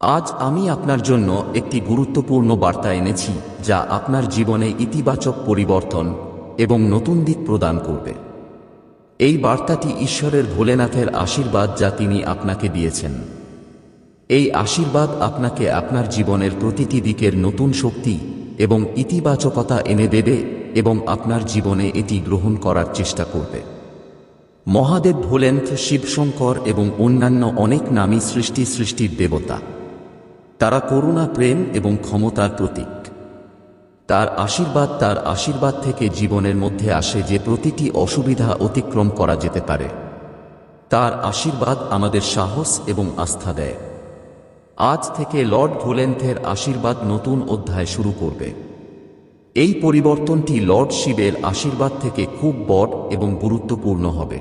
আজ আমি আপনার জন্য একটি গুরুত্বপূর্ণ বার্তা এনেছি যা আপনার জীবনে ইতিবাচক পরিবর্তন এবং নতুন দিক প্রদান করবে। এই বার্তাটি ঈশ্বরের ভোলেনাথের আশীর্বাদ যা তিনি আপনাকে দিয়েছেন। এই আশীর্বাদ আপনাকে আপনার জীবনের প্রতিটি দিকের নতুন শক্তি এবং ইতিবাচকতা এনে দেবে এবং আপনার জীবনে এটি গ্রহণ করার চেষ্টা করবে। মহাদেব ভোলেনাথ, শিবশঙ্কর এবং অন্যান্য অনেক নামী সৃষ্টির দেবতা। তারা করুণা, প্রেম এবং ক্ষমতার প্রতীক। তার আশীর্বাদ থেকে জীবনের মধ্যে আসে যে প্রতিটি অসুবিধা অতিক্রম করা যেতে পারে। তার আশীর্বাদ আমাদের সাহস এবং আস্থা দেয়। আজ থেকে লর্ড ভোলেনাথের আশীর্বাদ নতুন অধ্যায় শুরু করবে। এই পরিবর্তনটি লর্ড শিবের আশীর্বাদ থেকে খুব বড় এবং গুরুত্বপূর্ণ হবে।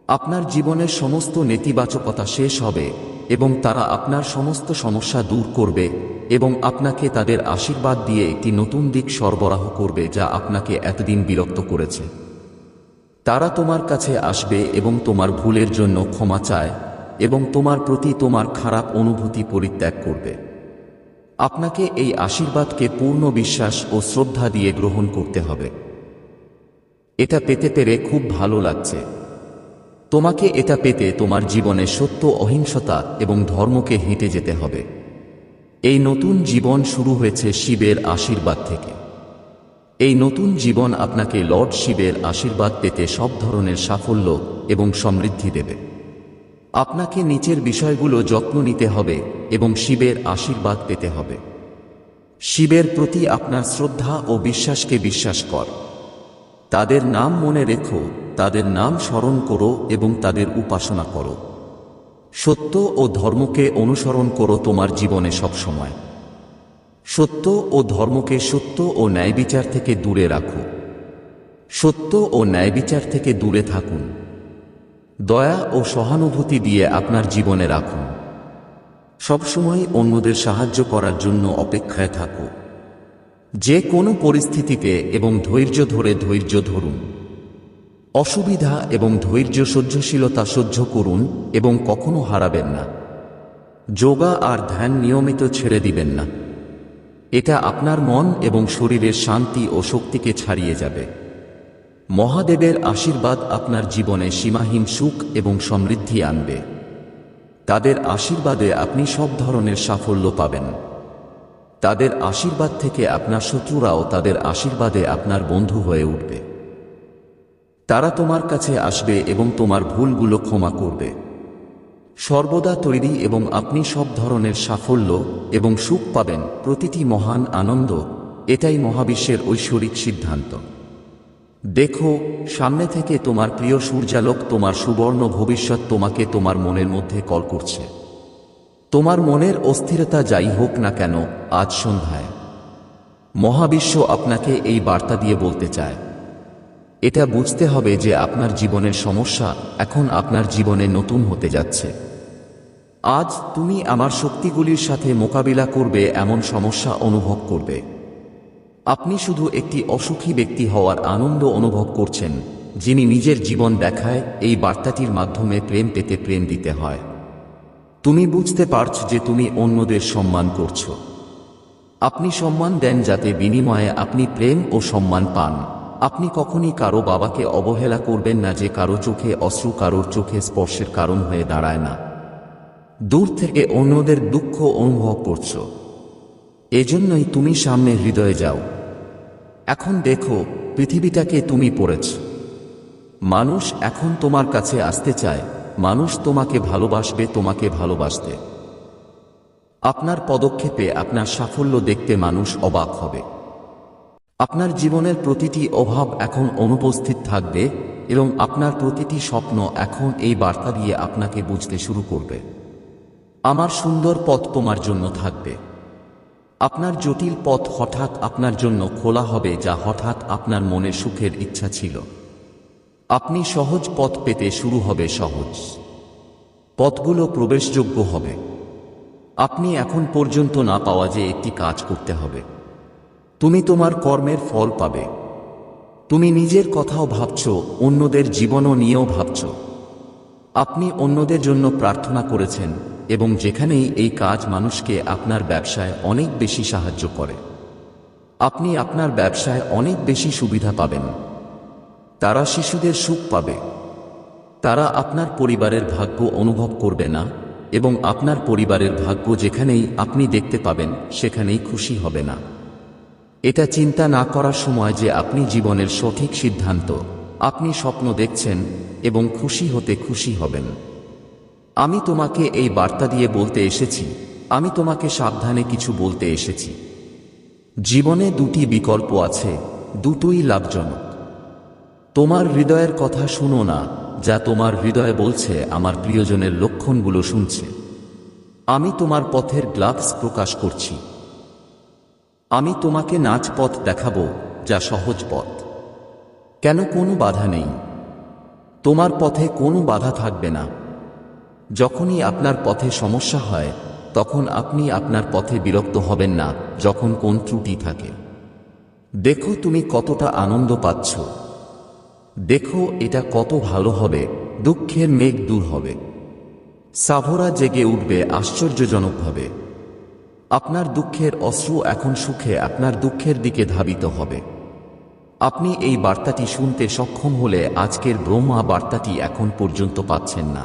আপনার জীবনের সমস্ত নেতিবাচকতা শেষ হবে এবং তারা আপনার সমস্ত সমস্যা দূর করবে এবং আপনাকে তাদের আশীর্বাদ দিয়ে একটি নতুন দিক সরবরাহ করবে যা আপনাকে এতদিন বিরক্ত করেছে। তারা তোমার কাছে আসবে এবং তোমার ভুলের জন্য ক্ষমা চায় এবং তোমার প্রতি তোমার খারাপ অনুভূতি পরিত্যাগ করবে। আপনাকে এই আশীর্বাদকে পূর্ণ বিশ্বাস ও শ্রদ্ধা দিয়ে গ্রহণ করতে হবে। এটা পেতে পেরে খুব ভালো লাগছে। তোমাকে এটা পেতে তোমার জীবনে সত্য, অহিংসতা এবং ধর্মকে হেঁটে যেতে হবে। এই নতুন জীবন শুরু হয়েছে শিবের আশীর্বাদ থেকে। এই নতুন জীবন আপনাকে লর্ড শিবের আশীর্বাদ পেতে সব ধরনের সাফল্য এবং সমৃদ্ধি দেবে। আপনাকে নিচের বিষয়গুলো যত্ন নিতে হবে এবং শিবের আশীর্বাদ পেতে হবে। শিবের প্রতি আপনার শ্রদ্ধা ও বিশ্বাসকে বিশ্বাস কর। তাদের নাম মনে রেখো, তাদের নাম স্মরণ করো এবং তাদের উপাসনা করো। সত্য ও ধর্মকে অনুসরণ করো তোমার জীবনে সব সময়। সত্য ও ধর্মকে, সত্য ও ন্যায়বিচার থেকে দূরে রাখো। সত্য ও ন্যায়বিচার থেকে দূরে থাকুন। দয়া ও সহানুভূতি দিয়ে আপনার জীবনে রাখুন। সবসময় অন্যদের সাহায্য করার জন্য অপেক্ষায় থাকো। যে কোনো পরিস্থিতিতে এবং ধৈর্য ধরুন। অসুবিধা এবং সহ্যশীলতা সহ্য করুন এবং কখনো হারাবেন না। যোগা আর ধ্যান নিয়মিত ছেড়ে দিবেন না। এটা আপনার মন এবং শরীরের শান্তি ও শক্তিকে ছাড়িয়ে যাবে। মহাদেবের আশীর্বাদ আপনার জীবনে সীমাহীন সুখ এবং সমৃদ্ধি আনবে। তাদের আশীর্বাদে আপনি সব ধরনের সাফল্য পাবেন। তাদের আশীর্বাদ থেকে আপনার শত্রুরাও তাদের আশীর্বাদে আপনার বন্ধু হয়ে উঠবে। তারা তোমার কাছে আসবে এবং তোমার ভুলগুলো ক্ষমা করবে। সর্বদা তৈরি এবং আপনি সব ধরনের সাফল্য এবং সুখ পাবেন। প্রতিটি মহান আনন্দ, এটাই মহাবিশ্বের ঐশ্বরিক সিদ্ধান্ত। দেখো, সামনে থেকে তোমার প্রিয় সূর্যালোক, তোমার সুবর্ণ ভবিষ্যৎ তোমাকে তোমার মনের মধ্যে কল করছে। তোমার মনের অস্থিরতা যাই হোক না কেন, আজ সন্ধ্যায় মহাবিশ্ব আপনাকে এই বার্তা দিয়ে বলতে চায়। এটা বুঝতে হবে যে আপনার জীবনের সমস্যা এখন আপনার জীবনে নতুন হতে যাচ্ছে। আজ তুমি আমার শক্তিগুলির সাথে মোকাবিলা করবে, এমন সমস্যা অনুভব করবে। আপনি শুধু একটি অসুখী ব্যক্তি হওয়ার আনন্দ অনুভব করছেন, যিনি নিজের জীবন দেখায় এই বার্তাটির মাধ্যমে প্রেম পেতে প্রেম দিতে হয়। তুমি বুঝতে পারছ যে তুমি অন্যদের সম্মান করছো। আপনি সম্মান দেন যাতে বিনিময়ে আপনি প্রেম ও সম্মান পান। আপনি কখনই কারো বাবাকে অবহেলা করবেন না, যে কারো চোখে অশ্রু, কারোর চোখে স্পর্শের কারণ হয়ে দাঁড়ায় না। দূর থেকে অন্যদের দুঃখ অনুভব করছো, এজন্যই তুমি সামনে হৃদয়ে যাও। এখন দেখো, পৃথিবীটাকে তুমি পড়েছ। মানুষ এখন তোমার কাছে আসতে চায়। মানুষ তোমাকে ভালোবাসবে, তোমাকে ভালোবাসতে। আপনার পদক্ষেপে আপনার সাফল্য দেখতে মানুষ অবাক হবে। আপনার জীবনের প্রতিটি অভাব এখন অনুপস্থিত থাকবে এবং আপনার প্রতিটি স্বপ্ন এখন এই বার্তা দিয়ে আপনাকে বুঝতে শুরু করবে। আমার সুন্দর পথ তোমার জন্য থাকবে। আপনার জটিল পথ হঠাৎ আপনার জন্য খোলা হবে, যা হঠাৎ আপনার মনে সুখের ইচ্ছা ছিল। আপনি সহজ পথ পেতে শুরু হবে। সহজ পথগুলো প্রবেশযোগ্য হবে। আপনি এখন পর্যন্ত না পাওয়া যে একটি কাজ করতে হবে। তুমি তোমার কর্মের ফল পাবে। তুমি নিজের কথাও ভাবছ, অন্যদের জীবনও নিয়েও ভাবছ। আপনি অন্যদের জন্য প্রার্থনা করেছেন, এবং যেখানেই এই কাজ মানুষকে আপনার ব্যবসায় অনেক বেশি সাহায্য করে। আপনি আপনার ব্যবসায় অনেক বেশি সুবিধা পাবেন। তারা শিশুদের সুখ পাবে। তারা আপনার পরিবারের ভাগ্য অনুভব করবে না এবং আপনার পরিবারের ভাগ্য যেখানেই আপনি দেখতে পাবেন সেখানেই খুশি হবে না। এটা চিন্তা না করার সময় যে আপনি জীবনের সঠিক সিদ্ধান্ত, আপনি স্বপ্ন দেখছেন এবং খুশি হতে খুশি হবেন। আমি তোমাকে এই বার্তা দিয়ে বলতে এসেছি, আমি তোমাকে সাবধানে কিছু বলতে এসেছি। জীবনে দুটি বিকল্প আছে, দুটোই লাভজনক। তোমার হৃদয়ের কথা শুনো না, যা তোমার হৃদয় বলছে আমার প্রিয়জনের লক্ষণগুলো শুনছে। আমি তোমার পথের গ্লাভস প্রকাশ করছি। আমি তোমাকে নাচ পথ দেখাবো, যা সহজ পথ। কেন কোনো বাধা নেই। তোমার পথে কোনো বাধা থাকবে না। যখনই আপনার পথে সমস্যা হয় তখন আপনি আপনার পথে বিরক্ত হবেন না। যখন কোন ত্রুটি থাকে, দেখো তুমি কতটা আনন্দ পাচ্ছ। দেখো এটা কত ভালো হবে। দুঃখের মেঘ দূর হবে। সাভোরা জেগে উঠবে আশ্চর্যজনকভাবে। আপনার দুঃখের অশ্রু এখন সুখে আপনার দুঃখের দিকে ধাবিত হবে। আপনি এই বার্তাটি শুনতে সক্ষম হলে আজকের ব্রহ্মা বার্তাটি এখন পর্যন্ত পাচ্ছেন না।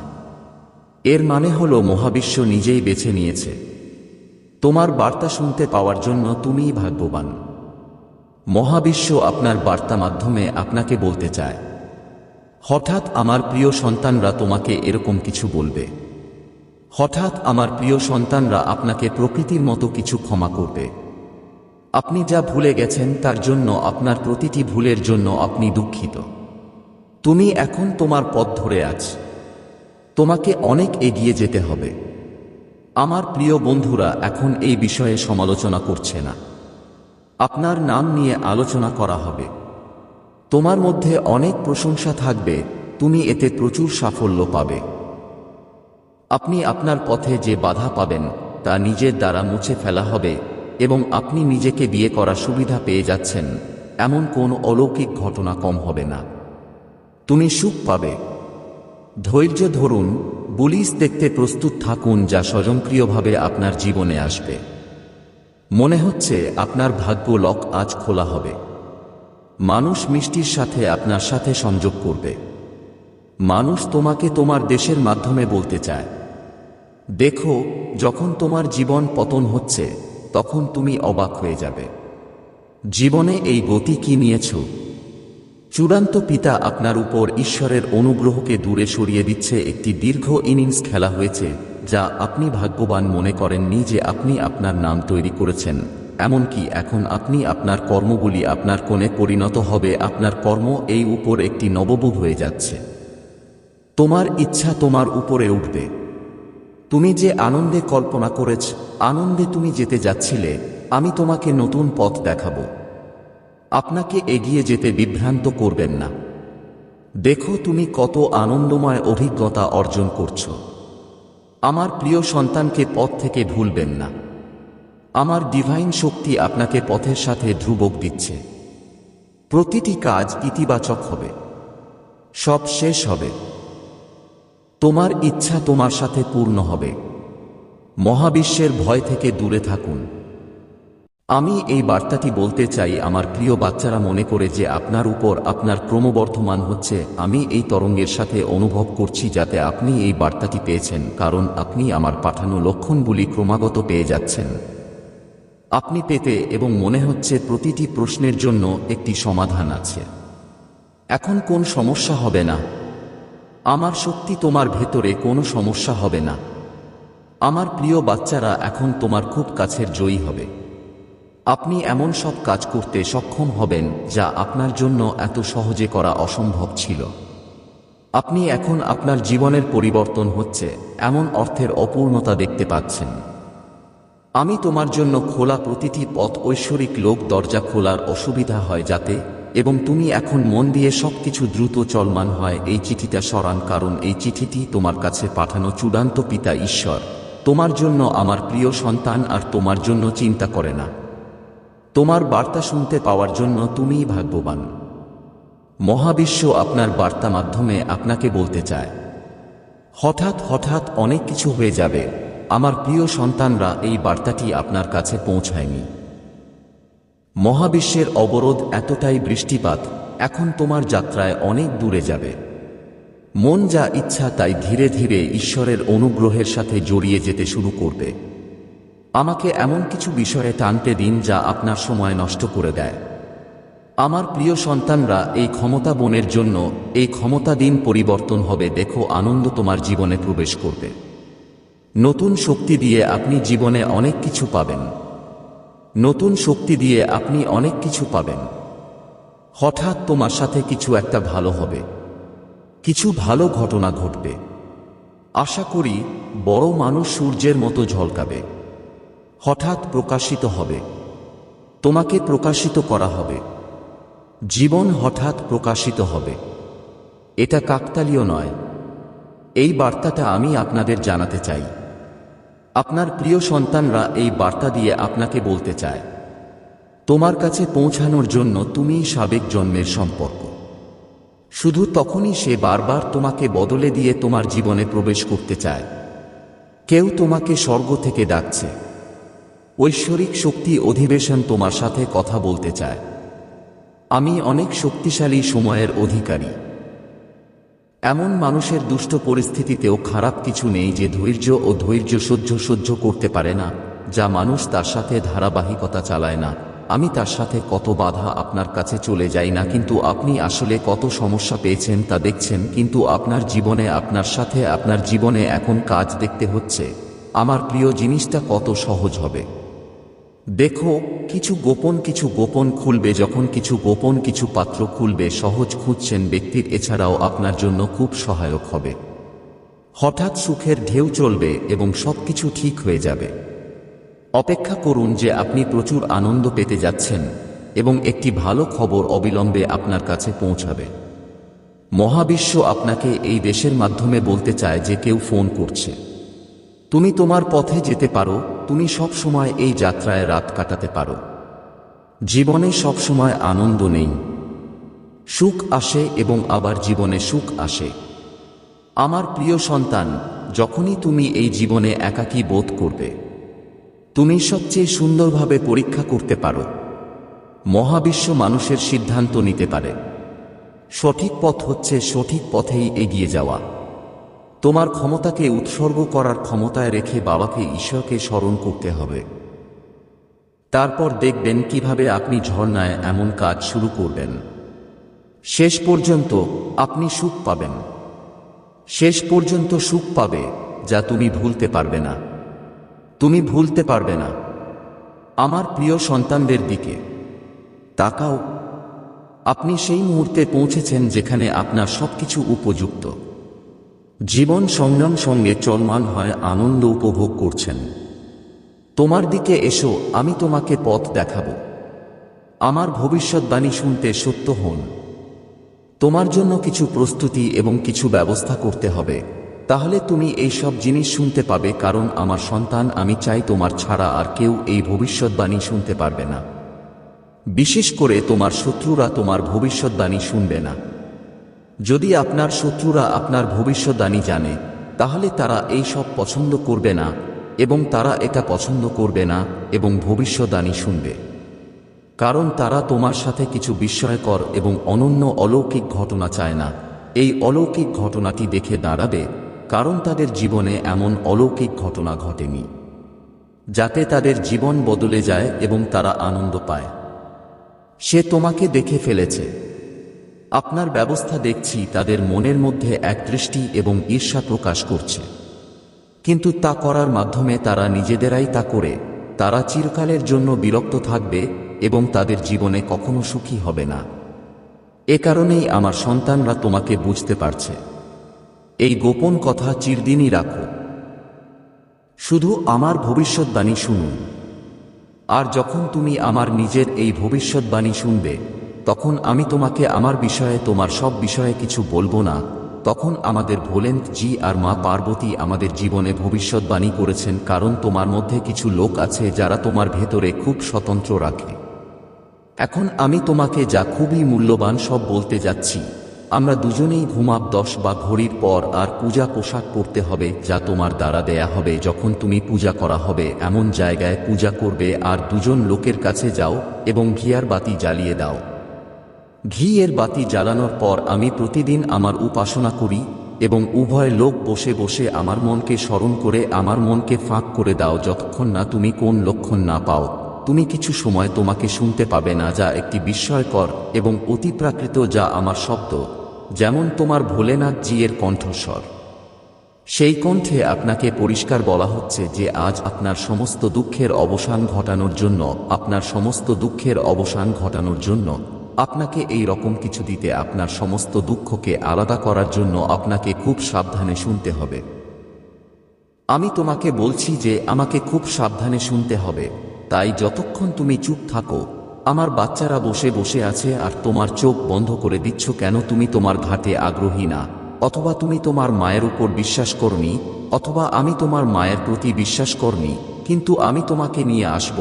এর মানে হলো মহাবিশ্ব নিজেই বেছে নিয়েছে। তোমার বার্তা শুনতে পাওয়ার জন্য তুমিই ভাগ্যবান। মহাবিশ্ব আপনার বার্তা মাধ্যমে আপনাকে বলতে চায়, হঠাৎ আমার প্রিয় সন্তানরা তোমাকে এরকম কিছু বলবে। হঠাৎ আমার প্রিয় সন্তানরা আপনাকে প্রকৃতির মতো কিছু ক্ষমা করবে। আপনি যা ভুলে গেছেন তার জন্য, আপনার প্রতিটি ভুলের জন্য আপনি দুঃখিত। তুমি এখন তোমার পথ ধরে আছ। তোমাকে অনেক এগিয়ে যেতে হবে। আমার প্রিয় বন্ধুরা এখন এই বিষয়ে সমালোচনা করছে না। আপনার নাম নিয়ে আলোচনা করা হবে। তোমার মধ্যে অনেক প্রশংসা থাকবে। তুমি এতে প্রচুর সাফল্য পাবে। আপনি আপনার পথে যে বাধা পাবেন তা নিজের দ্বারা মুছে ফেলা হবে এবং আপনি নিজেকে বিয়ে করার সুবিধা পেয়ে যাচ্ছেন এমন কোন অলৌকিক ঘটনা কম হবে না। তুমি সুখ পাবে। ধৈর্য ধরুন, বুলিশ দেখতে প্রস্তুত থাকুন, যা স্বয়ংক্রিয়ভাবে আপনার জীবনে আসবে। মনে হচ্ছে আপনার ভাগ্য লক আজ খোলা হবে। মানুষ মিষ্টির সাথে আপনার সাথে সংযোগ করবে। মানুষ তোমাকে তোমার দেশের মাধ্যমে বলতে চায়, দেখো, যখন তোমার জীবন পতন হচ্ছে তখন তুমি অবাক হয়ে যাবে। জীবনে এই গতি কি নিয়েছ? চূড়ান্ত পিতা আপনার উপর ঈশ্বরের অনুগ্রহকে দূরে সরিয়ে দিচ্ছে। একটি দীর্ঘ ইনিংস খেলা হয়েছে যা আপনি ভাগ্যবান মনে করেননি যে আপনি আপনার নাম তৈরি করেছেন। এমনকি এখন আপনি আপনার কর্মগুলি আপনার কোণে পরিণত হবে। আপনার কর্ম এই উপর একটি নববোধ হয়ে যাচ্ছে। তোমার ইচ্ছা তোমার উপরে উঠবে। তুমি যে আনন্দে কল্পনা করেছ, আনন্দে তুমি যেতে যাচ্ছিলে, আমি তোমাকে নতুন পথ দেখাবো। আপনাকে এগিয়ে যেতে বিভ্রান্ত করবেন না। দেখো তুমি কত আনন্দময় অভিজ্ঞতা অর্জন করছো। আমার প্রিয় সন্তানকে পথ থেকে ভুলবেন না। আমার ডিভাইন শক্তি আপনাকে পথের সাথে ধ্রুবক দিচ্ছে। প্রতিটি কাজ ইতিবাচক হবে। সব শেষ হবে। তোমার ইচ্ছা তোমার সাথে পূর্ণ হবে। মহাবিশ্বের ভয় থেকে দূরে থাকুন। আমি এই বার্তাটি বলতে চাই আমার প্রিয় বাচ্চারা, মনে করে যে আপনার উপর আপনার ক্রমবর্ধমান হচ্ছে। আমি এই তরঙ্গের সাথে অনুভব করছি যাতে আপনি এই বার্তাটি পেয়েছেন, কারণ আপনি আমার পাঠানো লক্ষণগুলি ক্রমাগত পেয়ে যাচ্ছেন। আপনি পেতে এবং মনে হচ্ছে প্রতিটি প্রশ্নের জন্য একটি সমাধান আছে। এখন কোন সমস্যা হবে না। আমার শক্তি তোমার ভেতরে কোনো সমস্যা হবে না। আমার প্রিয় বাচ্চারা এখন তোমার খুব কাছের জয়ী হবে। আপনি এমন সব কাজ করতে সক্ষম হবেন যা আপনার জন্য এত সহজে করা অসম্ভব ছিল। আপনি এখন আপনার জীবনের পরিবর্তন হচ্ছে এমন অর্থের অপূর্ণতা দেখতে পাচ্ছেন। আমি তোমার জন্য খোলা প্রতিটি পথ ঐশ্বরিক লোক দরজা খোলার অসুবিধা হয় যাতে, এবং তুমি এখন মন দিয়ে সবকিছু দ্রুত চলমান হয়। এই চিঠিটা সরান, কারণ এই চিঠিটি তোমার কাছে পাঠানো চূড়ান্ত পিতা ঈশ্বর তোমার জন্য, আমার প্রিয় সন্তান, আর তোমার জন্য চিন্তা করে না। তোমার বার্তা শুনতে পাওয়ার জন্য তুমিই ভাগ্যবান। মহাবিশ্ব আপনার বার্তা মাধ্যমে আপনাকে বলতে চায়, হঠাৎ হঠাৎ অনেক কিছু হয়ে যাবে। আমার প্রিয় সন্তানরা, এই বার্তাটি আপনার কাছে পৌঁছায়নি। মহাবিশ্বের অবরোধ এতটাই, বৃষ্টিপাত এখন তোমার যাত্রায় অনেক দূরে যাবে। মন যা ইচ্ছা তাই ধীরে ধীরে ঈশ্বরের অনুগ্রহের সাথে জড়িয়ে যেতে শুরু করবে। আমাকে এমন কিছু বিষয়ে টানতে দিন যা আপনার সময় নষ্ট করে দেয়। আমার প্রিয় সন্তানরা, এই ক্ষমতা বনের জন্য, এই ক্ষমতা দিন পরিবর্তন হবে। দেখো, আনন্দ তোমার জীবনে প্রবেশ করবে। নতুন শক্তি দিয়ে আপনি জীবনে অনেক কিছু পাবেন। নতুন শক্তি দিয়ে আপনি অনেক কিছু পাবেন। হঠাৎ তোমার সাথে কিছু একটা ভালো হবে, কিছু ভালো ঘটনা ঘটবে। আশা করি বড় মানুষ সূর্যের মতো ঝলকাবে, হঠাৎ প্রকাশিত হবে, তোমাকে প্রকাশিত করা হবে। জীবন হঠাৎ প্রকাশিত হবে। এটা কাকতালীয় নয়। এই বার্তাটা আমি আপনাদের জানাতে চাই। আপনার প্রিয় সন্তানরা এই বার্তা দিয়ে আপনাকে বলতে চায়, তোমার কাছে পৌঁছানোর জন্য তুমিই সাবেক জন্মের সম্পর্ক। শুধু তখনই সে বারবার তোমাকে বদলে দিয়ে তোমার জীবনে প্রবেশ করতে চায়। কেউ তোমাকে স্বর্গ থেকে ডাকছে। ঐশ্বরিক শক্তি অধিবেশন তোমার সাথে কথা বলতে চায়। আমি অনেক শক্তিশালী সময়ের অধিকারী। এমন মানুষের দুষ্ট পরিস্থিতিতেও খারাপ কিছু নেই যে ধৈর্য ও ধৈর্য সহ্য করতে পারে না, যা মানুষ তার সাথে ধারাবাহিকতা চালায় না। আমি তার সাথে কত বাধা আপনার কাছে চলে যাই না, কিন্তু আপনি আসলে কত সমস্যা পেয়েছেন তা দেখছেন। কিন্তু আপনার জীবনে এখন কাজ দেখতে হচ্ছে। আমার প্রিয়, জিনিসটা কত সহজ হবে। দেখো, কিছু গোপন খুলবে। যখন কিছু পাত্র খুলবে, সহজ খুঁজছেন ব্যক্তির, এছাড়াও আপনার জন্য খুব সহায়ক হবে। হঠাৎ সুখের ঢেউ চলবে এবং সবকিছু ঠিক হয়ে যাবে। অপেক্ষা করুন যে আপনি প্রচুর আনন্দ পেতে যাচ্ছেন এবং একটি ভালো খবর অবিলম্বে আপনার কাছে পৌঁছাবে। মহাবিশ্ব আপনাকে এই দেশের মাধ্যমে বলতে চায় যে কেউ ফোন করছে। তুমি তোমার পথে যেতে পারো। তুমি সব সময় এই যাত্রায় রাত কাটাতে পারো। জীবনে সব সময় আনন্দ নেই। সুখ আসে এবং আবার জীবনে সুখ আসে। আমার প্রিয় সন্তান, যখনই তুমি এই জীবনে একাকী বোধ করবে, তুমি সবচেয়ে সুন্দরভাবে পরীক্ষা করতে পারো। মহাবিশ্ব মানুষের সিদ্ধান্ত নিতে পারে। সঠিক পথ হচ্ছে সঠিক পথেই এগিয়ে যাওয়া। তোমার ক্ষমতাকে উৎসর্গ করার ক্ষমতায় রেখে বাবাকে, ঈশ্বরকে স্মরণ করতে হবে। তারপর দেখবেন কিভাবে আপনি ঝর্ণায় এমন কাজ শুরু করবেন। শেষ পর্যন্ত আপনি সুখ পাবেন। শেষ পর্যন্ত সুখ পাবে যা তুমি ভুলতে পারবে না। তুমি ভুলতে পারবে না। আমার প্রিয় সন্তানদের দিকে তাকাও। আপনি সেই মুহূর্তে পৌঁছেছেন যেখানে আপনার সবকিছু উপযুক্ত। জীবন সংগ্রাম সঙ্গে চলমান হয়, আনন্দ উপভোগ করছেন। তোমার দিকে এসো, আমি তোমাকে পথ দেখাবো। আমার ভবিষ্যৎবাণী শুনতে সত্য হন। তোমার জন্য কিছু প্রস্তুতি এবং কিছু ব্যবস্থা করতে হবে, তাহলে তুমি এই সব জিনিস শুনতে পাবে। কারণ আমার সন্তান, আমি চাই তোমার ছাড়া আর কেউ এই ভবিষ্যৎবাণী শুনতে পারবে না। বিশেষ করে তোমার শত্রুরা তোমার ভবিষ্যৎবাণী শুনবে না। যদি আপনার শত্রুরা আপনার ভবিষ্যৎবাণী জানে, তাহলে তারা এই সব পছন্দ করবে না এবং তারা এটা পছন্দ করবে না এবং ভবিষ্যৎবাণী শুনবে। কারণ তারা তোমার সাথে কিছু বিস্ময়কর এবং অনন্য অলৌকিক ঘটনা চায় না। এই অলৌকিক ঘটনাটি দেখে দাঁড়াবে, কারণ তাদের জীবনে এমন অলৌকিক ঘটনা ঘটেনি যাতে তাদের জীবন বদলে যায় এবং তারা আনন্দ পায়। সে তোমাকে দেখে ফেলেছে। আপনার ব্যবস্থা দেখছি তাদের মনের মধ্যে এক দৃষ্টি এবং ঈর্ষা প্রকাশ করছে, কিন্তু তা করার মাধ্যমে তারা নিজেদেরাই তা করে তারা চিরকালের জন্য বিরক্ত থাকবে এবং তাদের জীবনে কখনো সুখী হবে না। এ কারণেই আমার সন্তানরা তোমাকে বুঝতে পারছে। এই গোপন কথা চিরদিনই রাখো। শুধু আমার ভবিষ্যৎবাণী শুনুন। আর যখন তুমি আমার নিজের এই ভবিষ্যৎবাণী শুনবে, তখন আমি তোমাকে আমার বিষয়ে, তোমার সব বিষয়ে কিছু বলবো না। তখন আমাদের ভোলেনাথজি আর মা পার্বতী আমাদের জীবনে ভবিষ্যৎবাণী করেছেন, কারণ তোমার মধ্যে কিছু লোক আছে যারা তোমার ভেতরে খুব স্বতন্ত্র রাখে। এখন আমি তোমাকে যা খুবই মূল্যবান সব বলতে যাচ্ছি, আমরা দুজনেই ঘুমাব 10 বা ঘড়ির পর, আর পূজা পোশাক পরতে হবে যা তোমার দ্বারা দেয়া হবে। যখন তুমি পূজা করা হবে এমন জায়গায় পূজা করবে, আর দুজন লোকের কাছে যাও এবং ঘিয়ার বাতি জ্বালিয়ে দাও। ঘিয়ের বাতি জ্বালানোর পর আমি প্রতিদিন আমার উপাসনা করি এবং উভয় লোক বসে বসে আমার মনকে স্মরণ করে আমার মনকে ফাঁক করে দাও। যতক্ষণ না তুমি কোন লক্ষণ না পাও, তুমি কিছু সময় তোমাকে শুনতে পাবে না, যা একটি বিস্ময়কর এবং অতিপ্রাকৃত, যা আমার শব্দ, যেমন তোমার ভোলেনাথ জি এর কণ্ঠস্বর। সেই কণ্ঠে আপনাকে পরিষ্কার বলা হচ্ছে যে আজ আপনার সমস্ত দুঃখের অবসান ঘটানোর জন্য, আপনার সমস্ত দুঃখের অবসান ঘটানোর জন্য আপনাকে এই রকম কিছু দিতে, আপনার সমস্ত দুঃখকে আলাদা করার জন্য আপনাকে খুব সাবধানে শুনতে হবে। আমি তোমাকে বলছি যে আমাকে খুব সাবধানে শুনতে হবে। তাই যতক্ষণ তুমি চুপ থাকো, আমার বাচ্চারা বসে বসে আছে আর তোমার চোখ বন্ধ করে দিচ্ছ কেন? তুমি তোমার ঘাটে আগ্রহী না, অথবা তুমি তোমার মায়ের উপর বিশ্বাস করনি, অথবা আমি তোমার মায়ের প্রতি বিশ্বাস করনি, কিন্তু আমি তোমাকে নিয়ে আসব।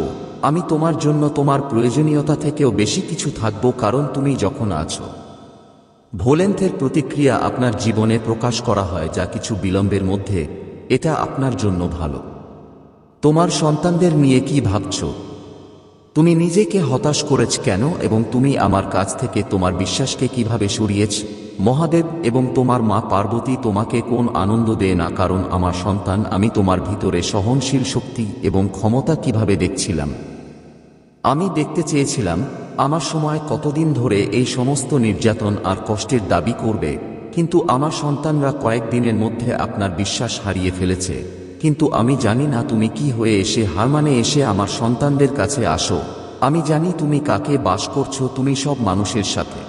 আমি তোমার জন্য তোমার প্রয়োজনীয়তা থেকেও বেশি কিছু থাকব, কারণ তুমি যখন আছো। ভোলেন্থের প্রতিক্রিয়া আপনার জীবনে প্রকাশ করা হয় যা কিছু বিলম্বের মধ্যে, এটা আপনার জন্য ভালো। তোমার সন্তানদের নিয়ে কি ভাবছো? তুমি নিজেকে হতাশ করেছ কেন, এবং তুমি আমার কাছ থেকে তোমার বিশ্বাসকে কিভাবে সরিয়েছ? মহাদেব এবং তোমার মা পার্বতী তোমাকে কোন আনন্দ দেয় না? কারণ আমার সন্তান, আমি তোমার ভিতরে সহনশীল শক্তি এবং ক্ষমতা কিভাবে দেখছিলাম। আমি দেখতে চেয়েছিলাম আমার সময় কতদিন ধরে এই সমস্ত নির্যাতন আর কষ্টের দাবি করবে, কিন্তু আমার সন্তানরা কয়েকদিনের মধ্যে আপনার বিশ্বাস হারিয়ে ফেলেছে। কিন্তু আমি জানি না তুমি কি হয়ে এসে হার মানে এসে আমার সন্তানদের কাছে আসো। আমি জানি তুমি কাকে বাস করছো, তুমি সব মানুষের সাথে।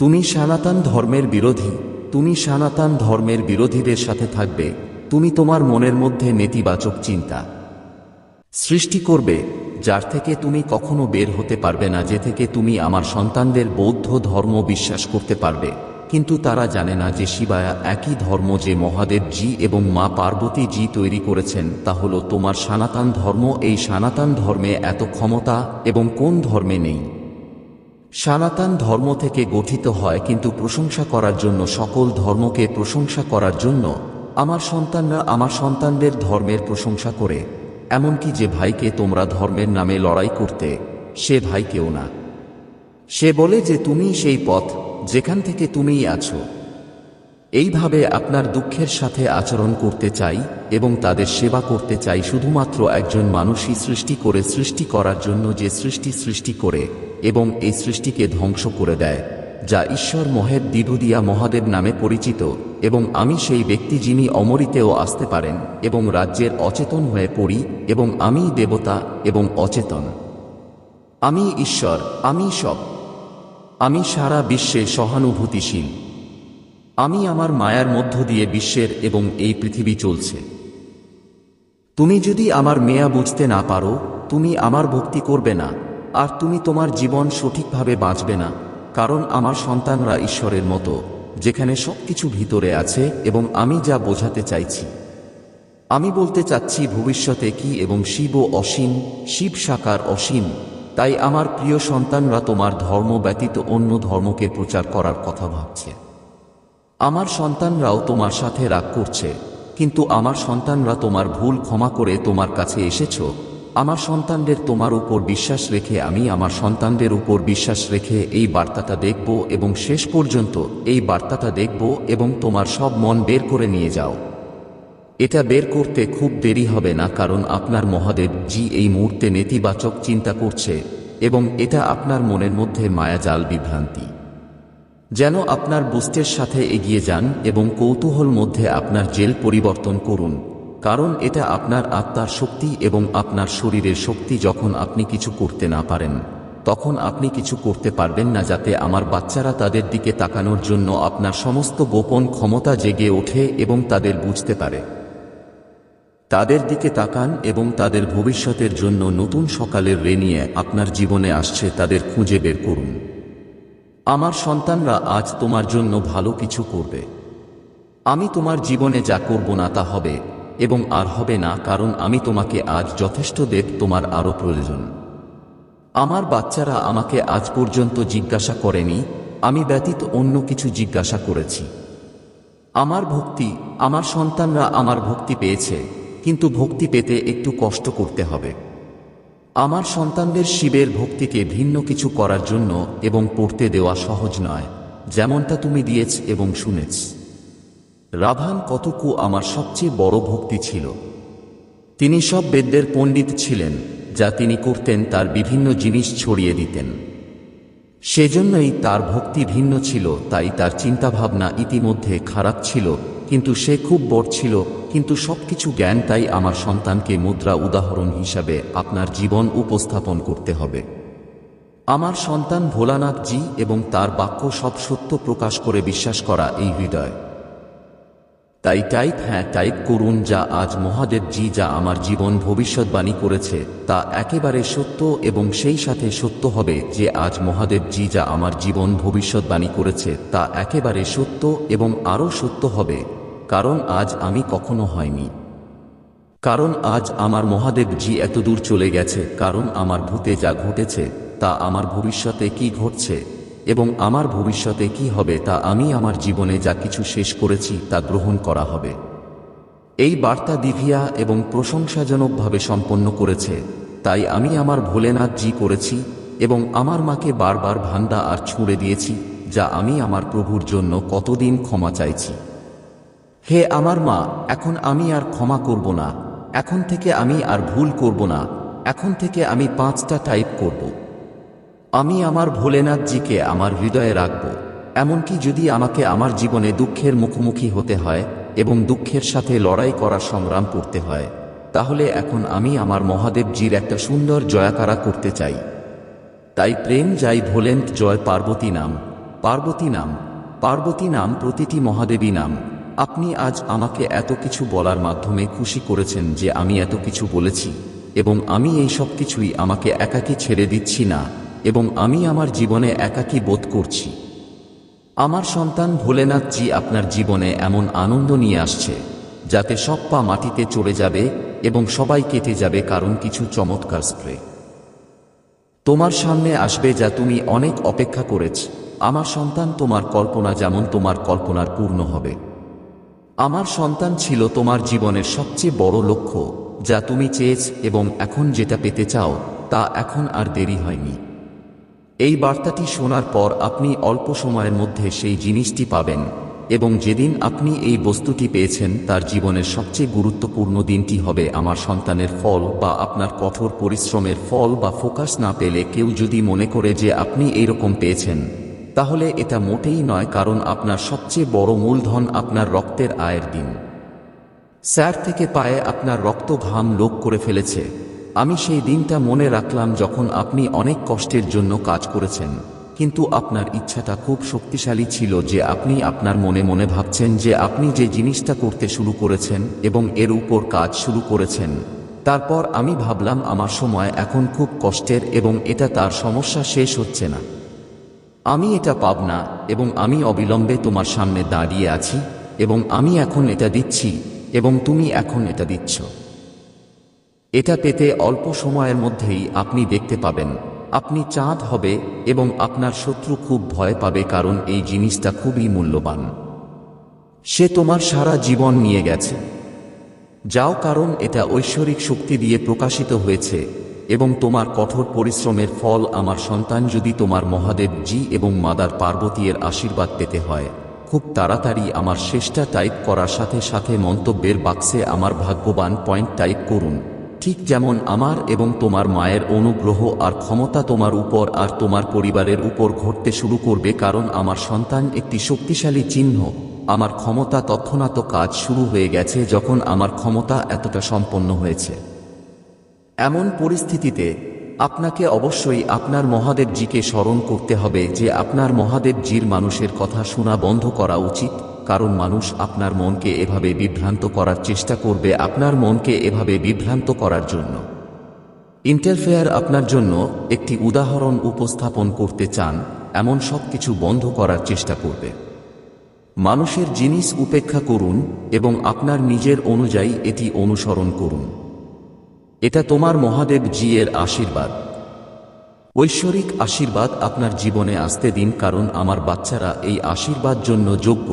তুমি সনাতন ধর্মের বিরোধী, তুমি সনাতন ধর্মের বিরোধীদের সাথে থাকবে। তুমি তোমার মনের মধ্যে নেতিবাচক চিন্তা সৃষ্টি করবে, যার থেকে তুমি কখনো বের হতে পারবে না, যে থেকে তুমি আমার সন্তানদের বৌদ্ধ ধর্ম বিশ্বাস করতে পারবে। কিন্তু তারা জানে না যে শিবায়া একই ধর্ম যে মহাদেব জি এবং মা পার্বতী জি তৈরি করেছেন, তা হলো তোমার সনাতন ধর্ম। এই সনাতন ধর্মে এত ক্ষমতা এবং কোন ধর্মে নেই। সনাতন ধর্ম থেকে গঠিত হয়, কিন্তু প্রশংসা করার জন্য, সকল ধর্মকে প্রশংসা করার জন্য আমার সন্তানরা আমার সন্তানদের ধর্মের প্রশংসা করে। এমনকি যে ভাইকে তোমরা ধর্মের নামে লড়াই করতে, সে ভাইকেও না। সে বলে যে তুমি সেই পথ যেখান থেকে তুমিই আছো। এইভাবে আপনার দুঃখের সাথে আচরণ করতে চাই এবং তাদের সেবা করতে চাই, শুধুমাত্র একজন মানুষই সৃষ্টি করে, সৃষ্টি করার জন্য যে সৃষ্টি করে এবং এই সৃষ্টিকে ধ্বংস করে দেয়, যা ঈশ্বর মহের দিধুদিয়া মহাদেব নামে পরিচিত। এবং আমি সেই ব্যক্তি যিনি অমরিতেও আসতে পারেন এবং রাজ্যের অচেতন হয়ে পড়ি, এবং আমি দেবতা এবং অচেতন। আমি ঈশ্বর, আমি সব। আমি সারা বিশ্বে সহানুভূতিশীল। আমি আমার মায়ার মধ্য দিয়ে বিশ্বের এবং এই পৃথিবী চলছে। তুমি যদি আমার মেয়া বুঝতে না পারো, তুমি আমার ভক্তি করবে না, আর তুমি তোমার জীবন সঠিকভাবে বাঁচবে না। কারণ আমার সন্তানরা ঈশ্বরের মতো, যেখানে সবকিছু ভিতরে আছে। এবং আমি যা বোঝাতে চাইছি, আমি বলতে চাচ্ছি ভবিষ্যতে কি, এবং শিবও অসীম, শিব সাকার অসীম। তাই আমার প্রিয় সন্তানরা তোমার ধর্ম ব্যতীত অন্য ধর্মকে প্রচার করার কথা ভাবছে। আমার সন্তানরাও তোমার সাথে রাগ করছে, কিন্তু আমার সন্তানরা তোমার ভুল ক্ষমা করে তোমার কাছে এসেছো। আমার সন্তানদের তোমার উপর বিশ্বাস রেখে, আমি আমার সন্তানদের উপর বিশ্বাস রেখে এই বার্তাটা দেখব এবং শেষ পর্যন্ত এই বার্তাটা দেখব এবং তোমার সব মন বের করে নিয়ে যাও। এটা বের করতে খুব দেরি হবে না, কারণ আপনার মহাদেব জি এই মুহূর্তে নেতিবাচক চিন্তা করছে এবং এটা আপনার মনের মধ্যে মায়াজাল বিভ্রান্তি। যেন আপনার বুঝতের সাথে এগিয়ে যান এবং কৌতূহল মধ্যে আপনার জেল পরিবর্তন করুন, কারণ এটা আপনার আত্মার শক্তি এবং আপনার শরীরের শক্তি। যখন আপনি কিছু করতে না পারেন, তখন আপনি কিছু করতে পারবেন না, যাতে আমার বাচ্চারা তাদের দিকে তাকানোর জন্য আপনার সমস্ত গোপন ক্ষমতা জেগে ওঠে এবং তাদের বুঝতে পারে। তাদের দিকে তাকান এবং তাদের ভবিষ্যতের জন্য নতুন সকালের রে নিয়ে আপনার জীবনে আসছে, তাদের খুঁজে বের করুন। আমার সন্তানরা আজ তোমার জন্য ভালো কিছু করবে। আমি তোমার জীবনে যা করব না তা হবে এবং আর হবে না, কারণ আমি তোমাকে আজ যথেষ্ট দেব, তোমার আরও প্রয়োজন। আমার বাচ্চারা আমাকে আজ পর্যন্ত জিজ্ঞাসা করেনি আমি ব্যতীত অন্য কিছু জিজ্ঞাসা করেছি। আমার ভক্তি, আমার সন্তানরা আমার ভক্তি পেয়েছে, কিন্তু ভক্তি পেতে একটু কষ্ট করতে হবে। আমার সন্তানদের শিবের ভক্তিকে ভিন্ন কিছু করার জন্য এবং পড়তে দেওয়া সহজ নয়, যেমনটা তুমি দিয়েছ এবং শুনেছ। রাভান কতকু আমার সবচেয়ে বড় ভক্তি ছিল। তিনি সব বেদের পণ্ডিত ছিলেন, যা তিনি করতেন তার বিভিন্ন জিনিস ছড়িয়ে দিতেন। সেজন্যই তার ভক্তি ভিন্ন ছিল, তাই তার চিন্তাভাবনা ইতিমধ্যে খারাপ ছিল, কিন্তু সে খুব বড় ছিল, কিন্তু সবকিছু জ্ঞান। তাই আমার সন্তানকে মুদ্রা উদাহরণ হিসাবে আপনার জীবন উপস্থাপন করতে হবে। আমার সন্তান ভোলানাথজি এবং তার বাক্য সব সত্য প্রকাশ করে বিশ্বাস করা এই হৃদয়। তাই টাইপ করুন, যা আজ মহাদেবজি যা আমার জীবন ভবিষ্যৎবাণী করেছে তা একেবারে সত্য, এবং সেই সাথে সত্য হবে যে আজ মহাদেবজি যা আমার জীবন ভবিষ্যৎবাণী করেছে তা একেবারে সত্য এবং আরও সত্য হবে, কারণ আজ আমি কখনো হয়নি। কারণ আজ আমার মহাদেবজি এতদূর চলে গেছে, কারণ আমার ভূতে যা ঘটেছে তা আমার ভবিষ্যতে কি ঘটছে এবং আমার ভবিষ্যতে কি হবে তা আমি আমার জীবনে যা কিছু শেষ করেছি তা গ্রহণ করা হবে। এই বার্তা দিভিয়া এবং প্রশংসাজনকভাবে সম্পন্ন করেছে, তাই আমি আমার ভোলেনাথজি করেছি এবং আমার মাকে বারবার ভান্দা আর ছুঁড়ে দিয়েছি, যা আমি আমার প্রভুর জন্য কতদিন ক্ষমা চাইছি। হে আমার মা, এখন আমি আর ক্ষমা করব না, এখন থেকে আমি আর ভুল করব না, এখন থেকে আমি 5টা টাইপ করব। আমি আমার ভোলেনাথজিকে আমার হৃদয়ে রাখব, এমনকি যদি আমাকে আমার জীবনে দুঃখের মুখোমুখি হতে হয় এবং দুঃখের সাথে লড়াই করার সংগ্রাম করতে হয়, তাহলে এখন আমি আমার মহাদেবজির একটা সুন্দর জয়াকারা করতে চাই। তাই প্রেম যাই ভোলেন জয় পার্বতী নাম, পার্বতী নাম, পার্বতী নাম, প্রতিটি মহাদেবী নাম। আপনি আজ আমাকে এত কিছু বলার মাধ্যমে খুশি করেছেন যে আমি এত কিছু বলেছি, এবং আমি এই সব কিছুই আমাকে একাকী ছেড়ে দিচ্ছি না, এবং আমি আমার জীবনে একাকী বোধ করছি। আমার সন্তান ভোলেনাথজি আপনার জীবনে এমন আনন্দ নিয়ে আসছে যাতে সব পা মাটিতে চড়ে যাবে এবং সবাই কেটে যাবে, কারণ কিছু চমৎকার স্প্রে তোমার সামনে আসবে যা তুমি অনেক অপেক্ষা করেছ। আমার সন্তান, তোমার কল্পনা যেমন তোমার কল্পনার পূর্ণ হবে। আমার সন্তান ছিল তোমার জীবনের সবচেয়ে বড় লক্ষ্য যা তুমি চেয়েছ, এবং এখন যেটা পেতে চাও তা এখন আর দেরি হয়নি। এই বার্তাটি শোনার পর আপনি অল্প সময়ের মধ্যে সেই জিনিসটি পাবেন, এবং যেদিন আপনি এই বস্তুটি পেয়েছেন তার জীবনের সবচেয়ে গুরুত্বপূর্ণ দিনটি হবে আমার সন্তানের ফল বা আপনার কঠোর পরিশ্রমের ফল বা ফোকাস না পেলে কেউ যদি মনে করে যে আপনি এইরকম পেয়েছেন, তাহলে এটা মোটেই নয়, কারণ আপনার সবচেয়ে বড় মূলধন আপনার রক্তের আয়ের দিন। স্যার থেকে পায়ে আপনার রক্ত ঘাম লোক করে ফেলেছে। আমি সেই দিনটা মনে রাখলাম যখন আপনি অনেক কষ্টের জন্য কাজ করেছেন, কিন্তু আপনার ইচ্ছাটা খুব শক্তিশালী ছিল যে আপনি আপনার মনে মনে ভাবছেন যে আপনি যে জিনিসটা করতে শুরু করেছেন এবং এর উপর কাজ শুরু করেছেন। তারপর আমি ভাবলাম আমার সময় এখন খুব কষ্টের এবং এটা তার সমস্যা শেষ হচ্ছে না। আমি এটা পাব না, এবং আমি অবিলম্বে তোমার সামনে দাঁড়িয়ে আছি, এবং আমি এখন এটা দিচ্ছি, এবং তুমি এখন এটা দিচ্ছ। এটা পেতে অল্প সময়ের মধ্যেই আপনি দেখতে পাবেন আপনি চাঁদ হবে, এবং আপনার শত্রু খুব ভয় পাবে, কারণ এই জিনিসটা খুবই মূল্যবান। সে তোমার সারা জীবন নিয়ে গেছে। যাও, কারণ এটা ঐশ্বরিক শক্তি দিয়ে প্রকাশিত হয়েছে, এবং তোমার কঠোর পরিশ্রমের ফল আমার সন্তান। যদি তোমার মহাদেবজি এবং মাদার পার্বতীর আশীর্বাদ পেতে হয়, খুব তাড়াতাড়ি আমার শেষটা টাইপ করার সাথে সাথে মন্তব্যের বাক্সে আমার ভাগ্যবান পয়েন্ট টাইপ করুন, ঠিক যেমন আমার এবং তোমার মায়ের অনুগ্রহ আর ক্ষমতা তোমার উপর আর তোমার পরিবারের উপর ঘটতে শুরু করবে, কারণ আমার সন্তান একটি শক্তিশালী চিহ্ন। আমার ক্ষমতা তৎক্ষণাৎ কাজ শুরু হয়ে গেছে যখন আমার ক্ষমতা এতটা সম্পন্ন হয়েছে। এমন পরিস্থিতিতে আপনাকে অবশ্যই আপনার মহাদেবজিকে স্মরণ করতে হবে যে আপনার মহাদেবজির মানুষের কথা শোনা বন্ধ করা উচিত, কারণ মানুষ আপনার মনকে এভাবে বিভ্রান্ত করার চেষ্টা করবে। আপনার মনকে এভাবে বিভ্রান্ত করার জন্য ইন্টারফেয়ার আপনার জন্য একটি উদাহরণ উপস্থাপন করতে চান, এমন সব কিছু বন্ধ করার চেষ্টা করবে। মানুষের জিনিস উপেক্ষা করুন এবং আপনার নিজের অনুযায়ী এটি অনুসরণ করুন। এটা তোমার মহাদেবজি এর আশীর্বাদ। ঐশ্বরিক আশীর্বাদ আপনার জীবনে আসতে দিন, কারণ আমার বাচ্চারা এই আশীর্বাদ জন্য যোগ্য।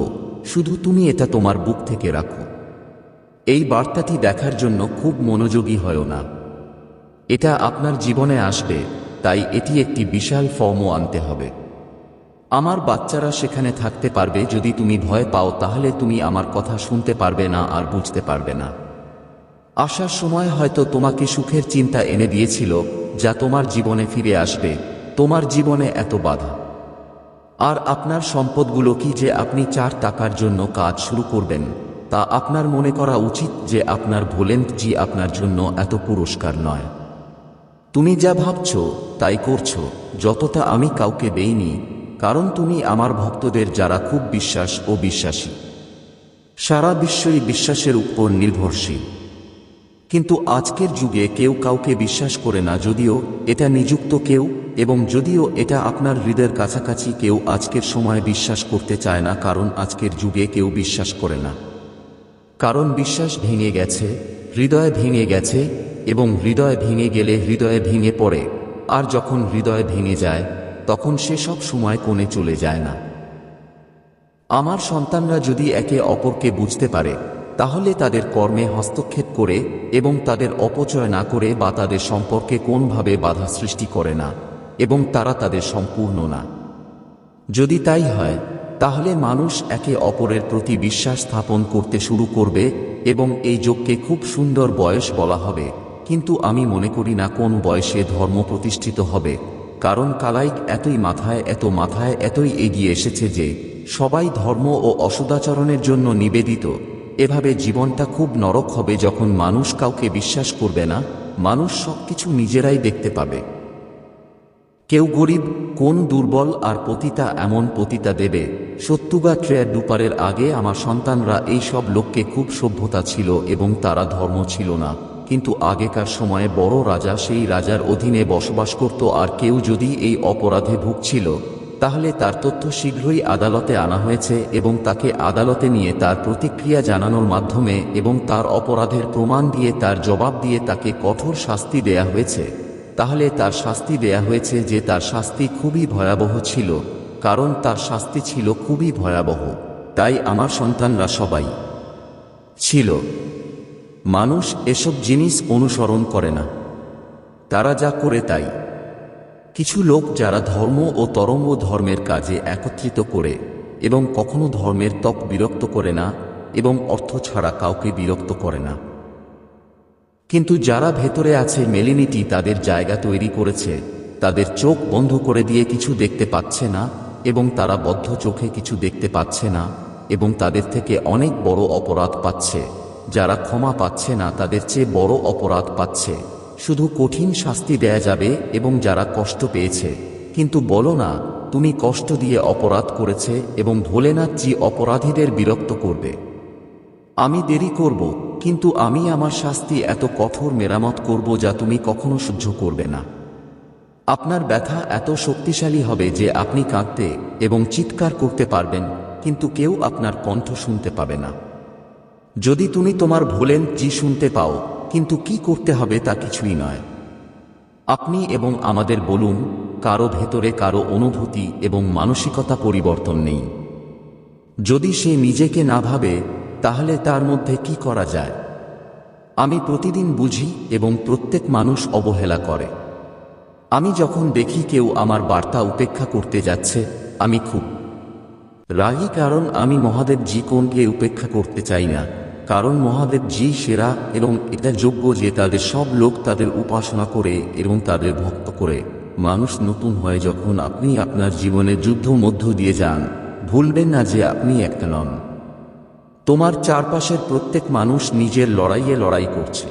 শুধু তুমি এটা তোমার বুক থেকে রাখো। এই বার্তাটি দেখার জন্য খুব মনোযোগী হয়ো না। এটা আপনার জীবনে আসবে, তাই এটি একটি বিশাল ফর্মও আনতে হবে। আমার বাচ্চারা সেখানে থাকতে পারবে। যদি তুমি ভয় পাও তাহলে তুমি আমার কথা শুনতে পারবে না আর বুঝতে পারবে না। আসার সময় হয়তো তোমাকে সুখের চিন্তা এনে দিয়েছিল, যা তোমার জীবনে ফিরে আসবে। তোমার জীবনে এত বাধা আর আপনার সম্পদগুলো কি যে আপনি 4 টাকার জন্য কাজ শুরু করবেন, তা আপনার মনে করা উচিত যে আপনার ভোলেন্টজি আপনার জন্য এত পুরস্কার নয়। তুমি যা ভাবছো তাই করছো, যতটা আমি কাউকে দেইনি, কারণ তুমি আমার ভক্তদের যারা খুব বিশ্বাস ও বিশ্বাসী। সারা বিশ্বই বিশ্বাসের উপর নির্ভরশীল। কিন্তু আজকের যুগে কেউ কাউকে বিশ্বাস করে না, যদিও এটা নিযুক্ত কেউ, এবং যদিও এটা আপনার হৃদয়ের কাছাকাছি কেউ আজকের সময় বিশ্বাস করতে চায় না, কারণ আজকের যুগে কেউ বিশ্বাস করে না। কারণ বিশ্বাস ভেঙে গেছে, হৃদয় ভেঙে গেছে, এবং হৃদয় ভেঙে গেলে হৃদয়ে ভেঙে পড়ে। আর যখন হৃদয় ভেঙে যায় তখন সে সব সময় কোণে চলে যায় না। আমার সন্তানরা যদি একে অপরকে বুঝতে পারে, তাহলে তাদের কর্মে হস্তক্ষেপ করে এবং তাদের অপচয় না করে বা তাদের সম্পর্কে কোনোভাবে বাধা সৃষ্টি করে না, এবং তারা তাদের সম্পূর্ণ না। যদি তাই হয় তাহলে মানুষ একে অপরের প্রতি বিশ্বাস স্থাপন করতে শুরু করবে, এবং এই যোগকে খুব সুন্দর বয়স বলা হবে। কিন্তু আমি মনে করি না কোন বয়সে ধর্ম প্রতিষ্ঠিত হবে, কারণ কালাইক এত মাথায় এতই এগিয়ে এসেছে যে সবাই ধর্ম ও অসদাচরণের জন্য নিবেদিত। এভাবে জীবনটা খুব নরক হবে যখন মানুষ কাউকে বিশ্বাস করবে না। মানুষ সবকিছু নিজেরাই দেখতে পাবে। কেউ গরিব, কোন দুর্বল আর পতিতা এমন পতিতা দেবে। সত্যুগা ট্রেয়ার দুপারের আগে আমার সন্তানরা এই সব লোককে খুব সভ্যতা ছিল এবং তারা ধর্ম ছিল না। কিন্তু আগেকার সময়ে বড় রাজা সেই রাজার অধীনে বসবাস করত, আর কেউ যদি এই অপরাধে ভুগছিল তাহলে তার তথ্য শীঘ্রই আদালতে আনা হয়েছে এবং তাকে আদালতে নিয়ে তার প্রতিক্রিয়া জানানোর মাধ্যমে এবং তার অপরাধের প্রমাণ দিয়ে তার জবাব দিয়ে তাকে কঠোর শাস্তি দেয়া হয়েছে। তাহলে তার শাস্তি দেয়া হয়েছে যে তার শাস্তি খুবই ভয়াবহ ছিল, কারণ তার শাস্তি ছিল খুবই ভয়াবহ। তাই আমার সন্তানরা সবাই ছিল। মানুষ এসব জিনিস অনুসরণ করে না, তারা যা করে তাই। কিছু লোক যারা ধর্ম ও তরঙ্গ ধর্মের কাজে একত্রিত করে এবং কখনো ধর্মের ত্বক বিরক্ত করে না এবং অর্থ ছাড়া কাউকে বিরক্ত করে না। কিন্তু যারা ভেতরে আছে মেলিনিটি তাদের জায়গা তৈরি করেছে, তাদের চোখ বন্ধ করে দিয়ে কিছু দেখতে পাচ্ছে না এবং তারা বদ্ধ চোখে কিছু দেখতে পাচ্ছে না এবং তাদের থেকে অনেক বড় অপরাধ পাচ্ছে। যারা ক্ষমা পাচ্ছে না তাদের চেয়ে বড় অপরাধ পাচ্ছে। শুধু কঠিন শাস্তি দেয়া যাবে এবং যারা কষ্ট পেয়েছে, কিন্তু বলো না তুমি কষ্ট দিয়ে অপরাধ করেছে এবং ভোলেনাথজি অপরাধীদের বিরক্ত করবে। আমি দেরি করব, কিন্তু আমি আমার শাস্তি এত কঠোর মেরামত করব যা তুমি কখনো সহ্য করবে না। আপনার ব্যথা এত শক্তিশালী হবে যে আপনি কাঁদতে এবং চিৎকার করতে পারবেন, কিন্তু কেউ আপনার কণ্ঠ শুনতে পাবে না। যদি তুমি তোমার ভোলেনজি শুনতে পাও, কিন্তু কি করতে হবে তা কিছুই নয়। আপনি এবং আমাদের বলুন, কারো ভেতরে কারো অনুভূতি এবং মানসিকতা পরিবর্তন নেই। যদি সে নিজেকে না ভাবে তাহলে তার মধ্যে কি করা যায়? আমি প্রতিদিন বুঝি এবং প্রত্যেক মানুষ অবহেলা করে। আমি যখন দেখি কেউ আমার বার্তা উপেক্ষা করতে যাচ্ছে, আমি খুব রাগী, কারণ আমি মহাদেবজি কোনকে উপেক্ষা করতে চাই না, কারণ মহাদেবজি সেরা এবং এটা যোগ্য যে তাদের সব লোক তাদের উপাসনা করে এবং তাদের ভক্ত করে। মানুষ নতুন হয় যখন আপনি আপনার জীবনের যুদ্ধ মধ্য দিয়ে যান। ভুলবেন না যে আপনি একটা নন। তোমার চারপাশের প্রত্যেক মানুষ নিজের লড়াইয়ে লড়াই করছে।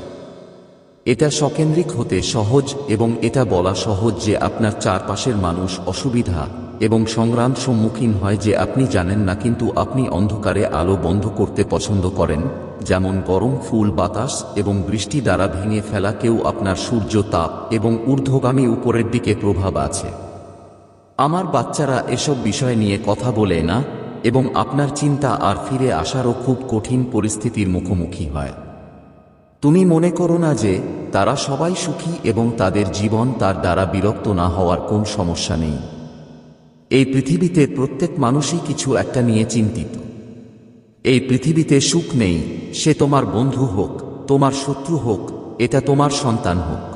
এটা সকেন্দ্রিক হতে সহজ এবং এটা বলা সহজ যে আপনার চারপাশের মানুষ অসুবিধা এবং সংগ্রাম সম্মুখীন হয় যে আপনি জানেন না, কিন্তু আপনি অন্ধকারে আলো বন্ধ করতে পছন্দ করেন, যেমন গরম ফুল, বাতাস এবং বৃষ্টি দ্বারা ভেঙে ফেলা কেউ। আপনার সূর্য তাপ এবং ঊর্ধ্বগামী উপরের দিকে প্রভাব আছে। আমার বাচ্চারা এসব বিষয় নিয়ে কথা বলে না এবং আপনার চিন্তা আর ফিরে আসারও খুব কঠিন পরিস্থিতির মুখোমুখি হয়। তুমি মনে করো না যে তারা সবাই সুখী এবং তাদের জীবন তার দ্বারা বিরক্ত না হওয়ার কোন সমস্যা নেই। এই পৃথিবীতে প্রত্যেক মানুষই কিছু একটা নিয়ে চিন্তিত। এই পৃথিবীতে সুখ নেই, সে তোমার বন্ধু হোক, তোমার শত্রু হোক, এটা তোমার সন্তান হোক।